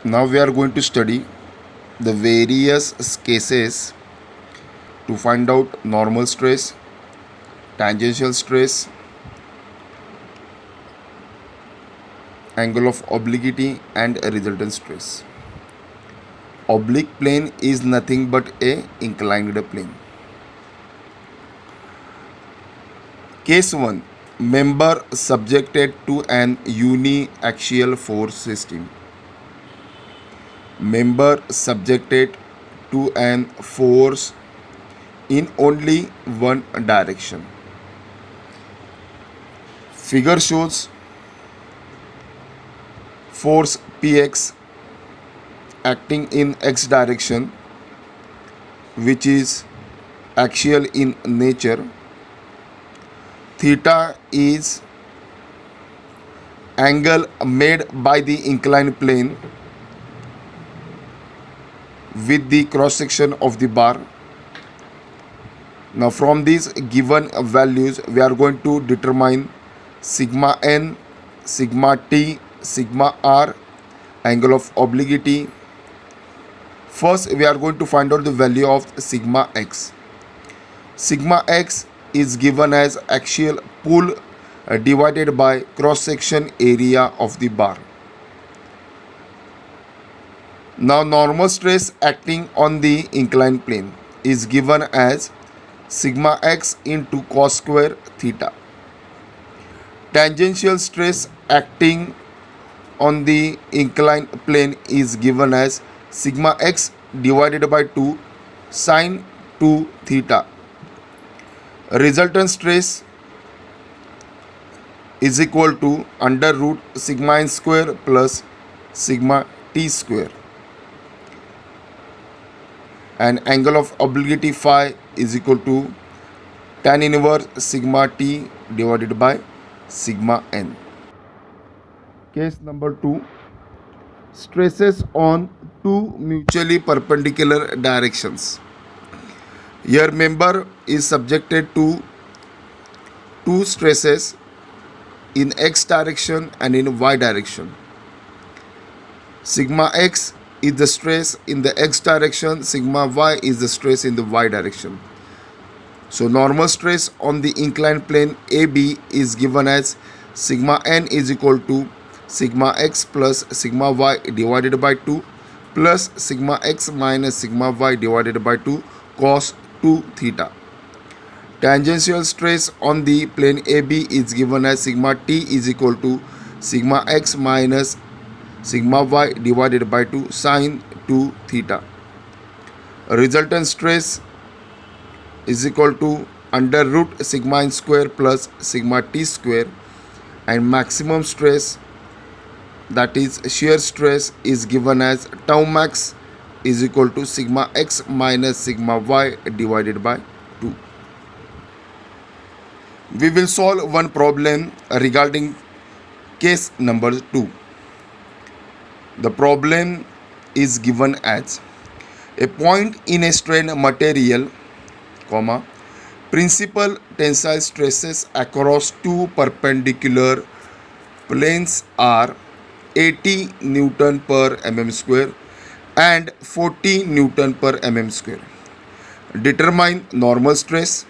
Now we are going to study the various cases to find out normal stress, tangential stress, angle of obliquity and a resultant stress. Oblique plane is nothing but a inclined plane. Case 1. Member subjected to an uniaxial force system. Member subjected to an force in only one direction. Figure shows force Px acting in x direction, which is axial in nature. Theta is angle made by the inclined plane with the cross section of the bar. Now from these given values we are going to determine sigma n, sigma t, sigma r, angle of obliquity. First we are going to find out the value of sigma x. Sigma x is given as axial pull divided by cross section area of the bar. Now normal stress acting on the inclined plane is given as sigma x into cos square theta. Tangential stress acting on the inclined plane is given as sigma x divided by 2 sine 2 theta. Resultant stress is equal to under root sigma n square plus sigma t square, and angle of obliquity phi is equal to tan inverse sigma t divided by sigma n. Case number 2. Stresses on two mutually perpendicular directions. Here member is subjected to two stresses in x direction and in y direction. Sigma x is the stress in the x direction, sigma y is the stress in the y direction. So normal stress on the inclined plane AB is given as sigma n is equal to sigma x plus sigma y divided by 2 plus sigma x minus sigma y divided by 2 cos 2 theta. Tangential stress on the plane AB is given as sigma t is equal to sigma x minus sigma y divided by 2 sine 2 theta. Resultant stress is equal to under root sigma n square plus sigma t square, and maximum stress, that is shear stress, is given as tau max is equal to sigma x minus sigma y divided by 2. We will solve one problem regarding case number 2. The problem is given as a point in a strain material, comma, principal tensile stresses across two perpendicular planes are 80 Newton per mm square and 40 Newton per mm square. Determine normal stress,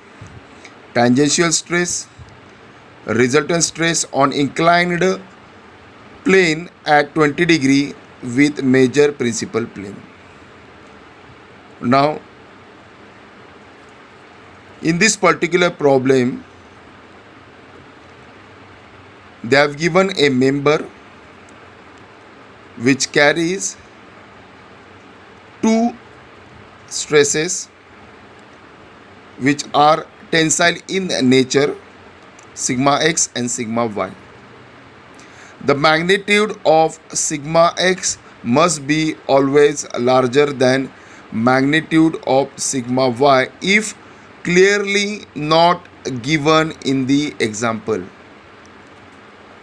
tangential stress, resultant stress on inclined plane at 20 degree with major principal plane. Now in this particular problem they have given a member which carries two stresses which are tensile in nature, sigma x and sigma y. The magnitude of sigma x must be always larger than magnitude of sigma y if clearly not given in the example.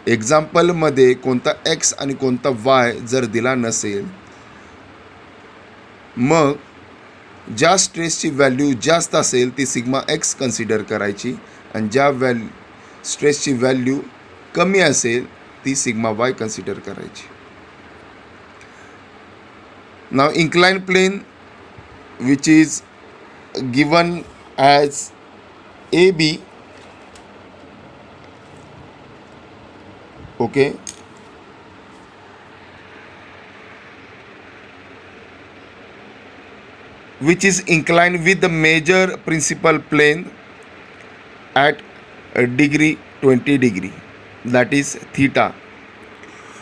Example मध्ये कोणता x आणि कोणता y जर दिला नसेल, मग ज्या स्ट्रेसची value जास्त असेल ती सिग्मा x कन्सिडर करायची आणि ज्या स्ट्रेसची व्हॅल्यू कमी असेल ती सिग्मा y कन्सिडर करायची. Now inclined plane, which is given as AB, okay, which is inclined with the major principal plane at a degree 20 degree, that is theta.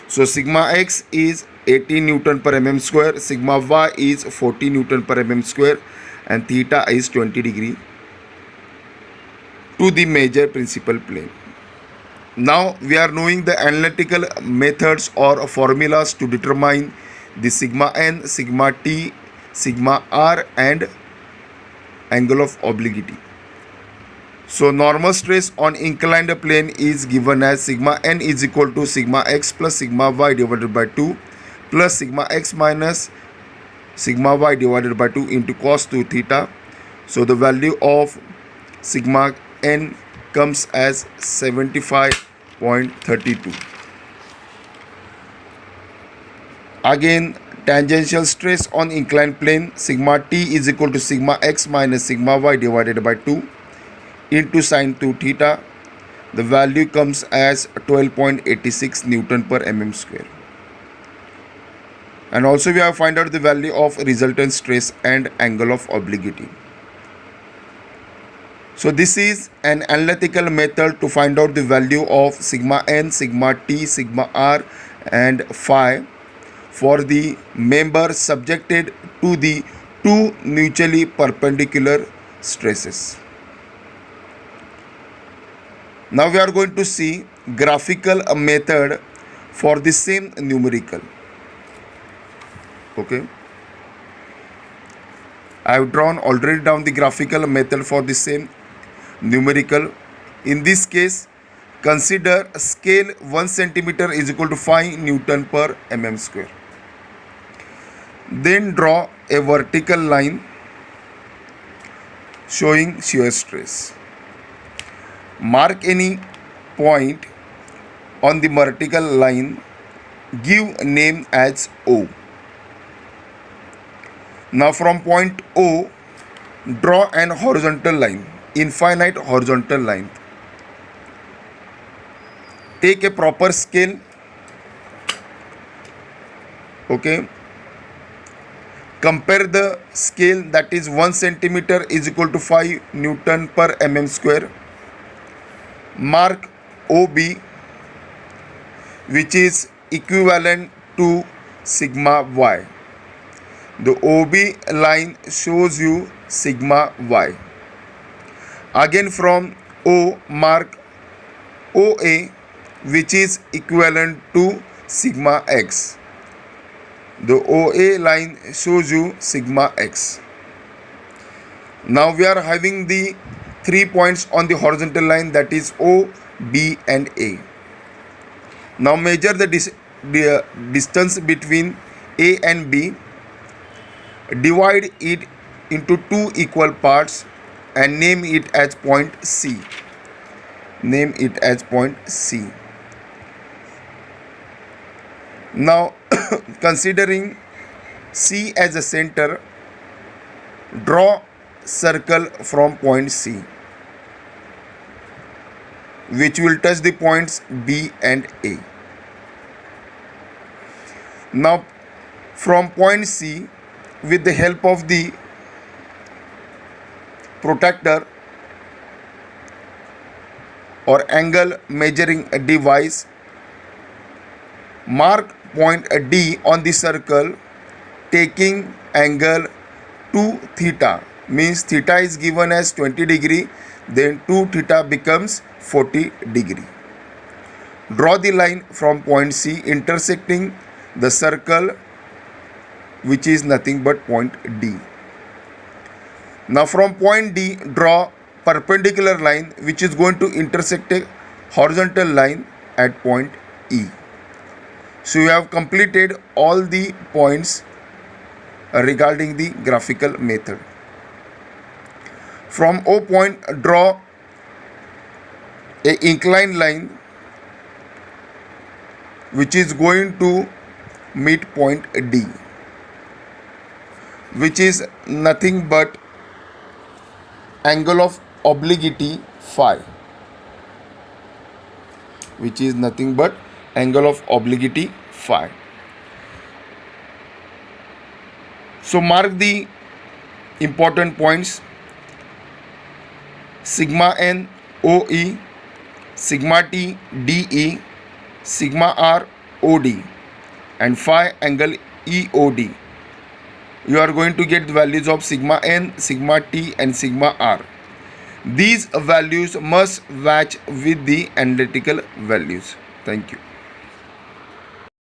So sigma x is 80 Newton per mm square, sigma y is 40 Newton per mm square, and theta is 20 degree to the major principal plane. Now we are knowing the analytical methods or formulas to determine the sigma n, sigma t, sigma r and angle of obliquity. So normal stress on inclined plane is given as sigma n is equal to sigma x plus sigma y divided by 2 plus sigma x minus sigma y divided by 2 into cos 2 theta. So the value of sigma n comes as 75.32. Again, tangential stress on inclined plane, sigma t is equal to sigma x minus sigma y divided by 2 into sin 2 theta. The value comes as 12.86 Newton per mm square. And also we have find out the value of resultant stress and angle of obliquity. So this is an analytical method to find out the value of sigma n, sigma t, sigma r and phi for the member subjected to the two mutually perpendicular stresses. Now we are going to see graphical method for the same numerical. Okay, I have already drawn the graphical method for the same numerical. In this case, consider a scale 1 centimeter is equal to 5 Newton per mm square. Then draw a vertical line showing shear stress. Mark any point on the vertical line, give name as O. Now from point O, draw an horizontal line, infinite horizontal line. Take a proper scale, okay. Compare the scale, that is 1 centimeter is equal to 5 Newton per mm square. Mark OB, which is equivalent to sigma y. The OB line shows you sigma y. Again from O, mark OA, which is equivalent to sigma x. The OA line shows you sigma x. Now we are having the 3 points on the horizontal line, that is O, B and A. Now measure the distance between A and B. Divide it into two equal parts and name it as point C. Name it as point C. Now considering C as a center, draw circle from point C, which will touch the points B and A. Now from point C, with the help of the protractor or angle measuring device, mark point D on the circle taking angle 2 theta, means theta is given as 20 degree, then 2 theta becomes 40 degree. Draw the line from point C intersecting the circle, which is nothing but point D. Now from point D, draw perpendicular line which is going to intersect a horizontal line at point E. So you have completed all the points regarding the graphical method. From O point, draw a inclined line which is going to meet point D. which is nothing but angle of obliquity phi, which is nothing but angle of obliquity phi. So mark the important points: sigma n OE, sigma t DE, sigma r OD, and phi angle EOD. You are going to get the values of sigma n, sigma t, and sigma r. These values must match with the analytical values. Thank you.